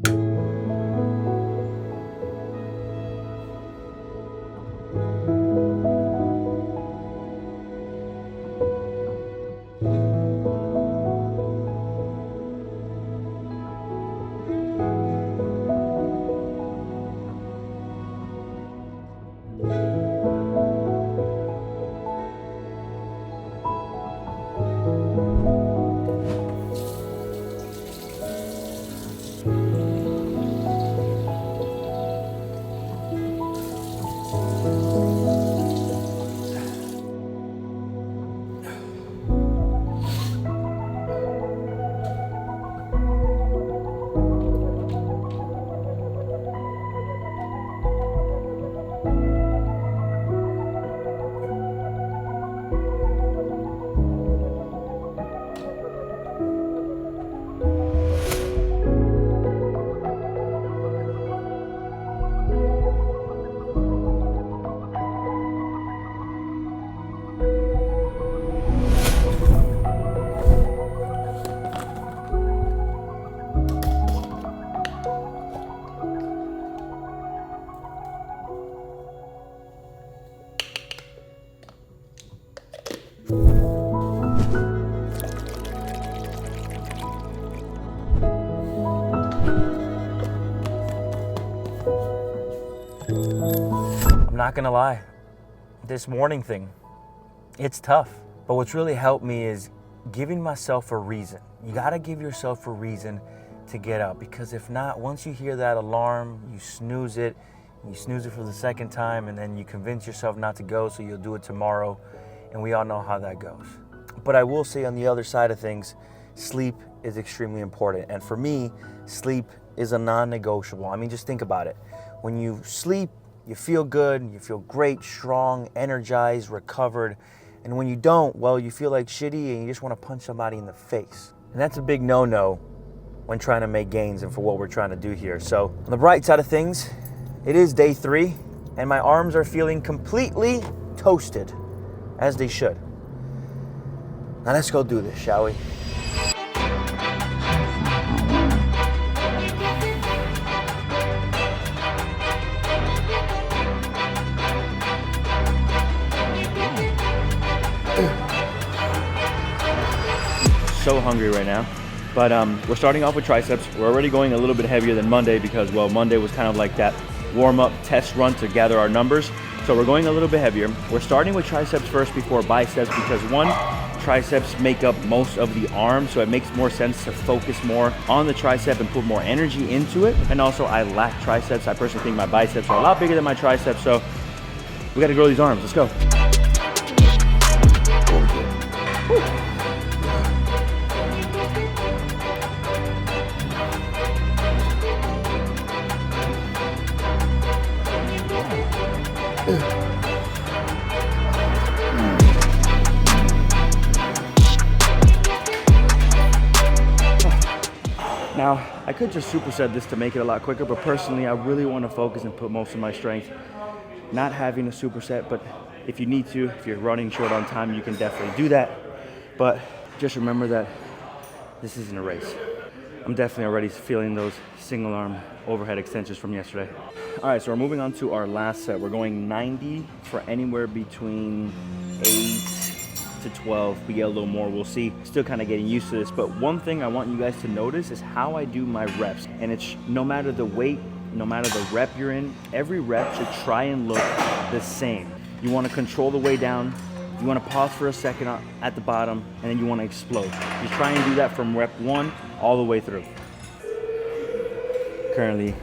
I'm not gonna lie, this morning thing, it's tough. But what's really helped me is giving myself a reason. You gotta give yourself a reason to get up, because if not, once you hear that alarm, you snooze it for the second time, and then you convince yourself not to go, so you'll do it tomorrow, and we all know how that goes. But I will say, on the other side of things, sleep is extremely important. And for me, sleep is a non-negotiable. I mean, just think about it. When you sleep, you feel good, you feel great, strong, energized, recovered. And when you don't, well, you feel like shitty and you just want to punch somebody in the face. And that's a big no-no when trying to make gains and for what we're trying to do here. So on the bright side of things, it is day 3 and my arms are feeling completely toasted, as they should. Now let's go do this, shall we? So hungry right now, but we're starting off with triceps. We're already going a little bit heavier than Monday because, well, Monday was kind of like that warm-up test run to gather our numbers. So we're going a little bit heavier. We're starting with triceps first before biceps because, one, triceps make up most of the arm, so it makes more sense to focus more on the tricep and put more energy into it. And also, I lack triceps. I personally think my biceps are a lot bigger than my triceps, so we gotta grow these arms. Let's go. Woo. Now, I could just superset this to make it a lot quicker, but personally, I really want to focus and put most of my strength not having a superset. But if you need to, if you're running short on time, you can definitely do that. But just remember that this isn't a race. I'm definitely already feeling those single arm overhead extensions from yesterday. All right, so we're moving on to our last set. We're going 90 for anywhere between 8 to 12. We get a little more, we'll see. Still kind of getting used to this, but one thing I want you guys to notice is how I do my reps. And it's no matter the weight, no matter the rep you're in, every rep should try and look the same. You want to control the way down. You want to pause for a second at the bottom, and then you want to explode. You try and do that from rep 1 all the way through. Currently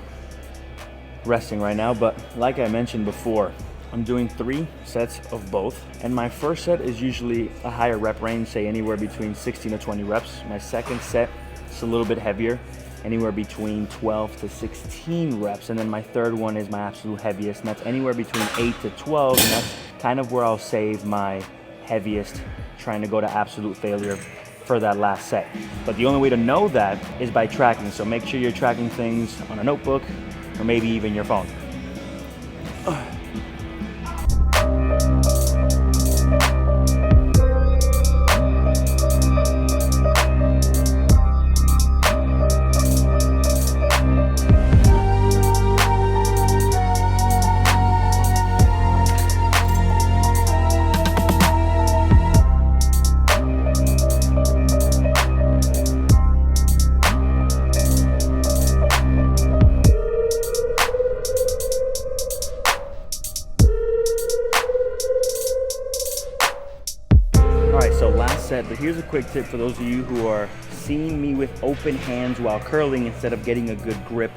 resting right now, but like I mentioned before, I'm doing 3 sets of both, and my first set is usually a higher rep range, say anywhere between 16 to 20 reps. My second set is a little bit heavier, anywhere between 12 to 16 reps, and then my third one is my absolute heaviest, and that's anywhere between 8 to 12, and that's kind of where I'll save my heaviest, trying to go to absolute failure for that last set. But the only way to know that is by tracking, so make sure you're tracking things on a notebook or maybe even your phone. here's a quick tip for those of you who are seeing me with open hands while curling instead of getting a good grip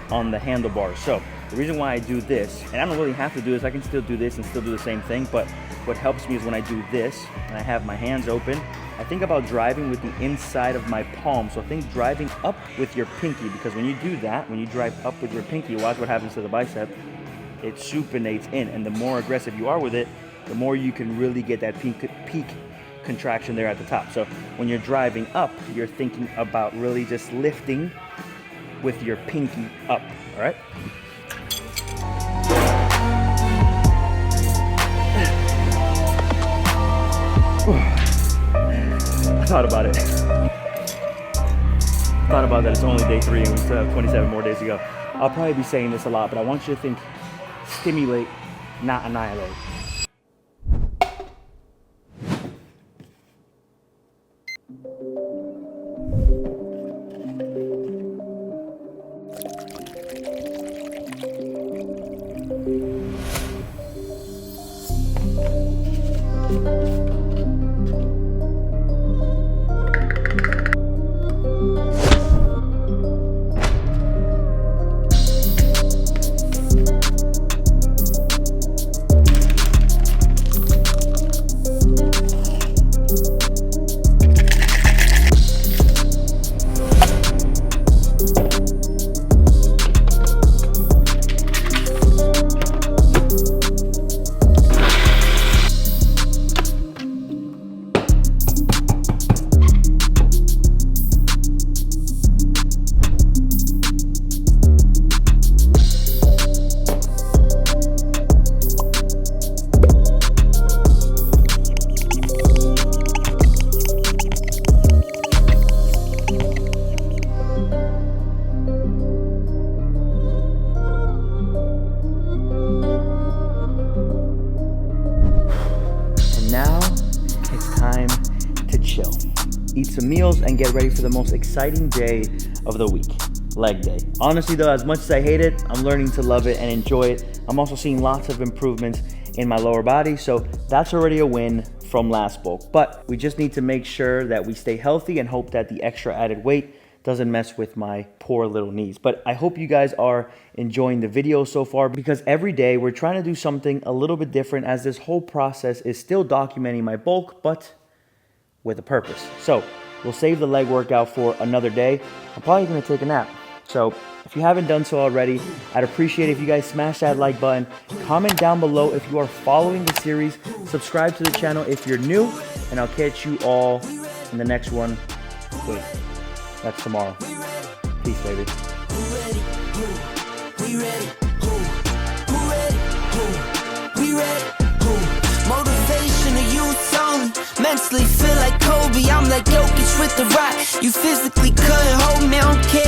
on the handlebars. So the reason why I do this, and I don't really have to do this, I can still do this and still do the same thing, but what helps me is when I do this and I have my hands open, I think about driving with the inside of my palm. So think driving up with your pinky, because when you do that, when you drive up with your pinky, watch what happens to the bicep. It supinates in, and the more aggressive you are with it, the more you can really get that peak contraction there at the top. So when you're driving up, you're thinking about really just lifting with your pinky up, all right? I thought about it. Thought about that it's only day 3 and we still have 27 more days to go. I'll probably be saying this a lot, but I want you to think stimulate, not annihilate. Eat some meals and get ready for the most exciting day of the week, leg day. Honestly though, as much as I hate it, I'm learning to love it and enjoy it. I'm also seeing lots of improvements in my lower body, so that's already a win from last bulk. But we just need to make sure that we stay healthy and hope that the extra added weight doesn't mess with my poor little knees. But I hope you guys are enjoying the video so far, because every day we're trying to do something a little bit different, as this whole process is still documenting my bulk, but with a purpose. So we'll save the leg workout for another day. I'm probably gonna take a nap. So if you haven't done so already, I'd appreciate it if you guys smash that like button, comment down below if you are following the series, subscribe to the channel if you're new, and I'll catch you all in the next one. Wait, that's tomorrow. Peace, baby. Motivation to youth only. Mentally feel like Kobe, I'm like Jokic with the rock. You physically couldn't hold me, I don't care.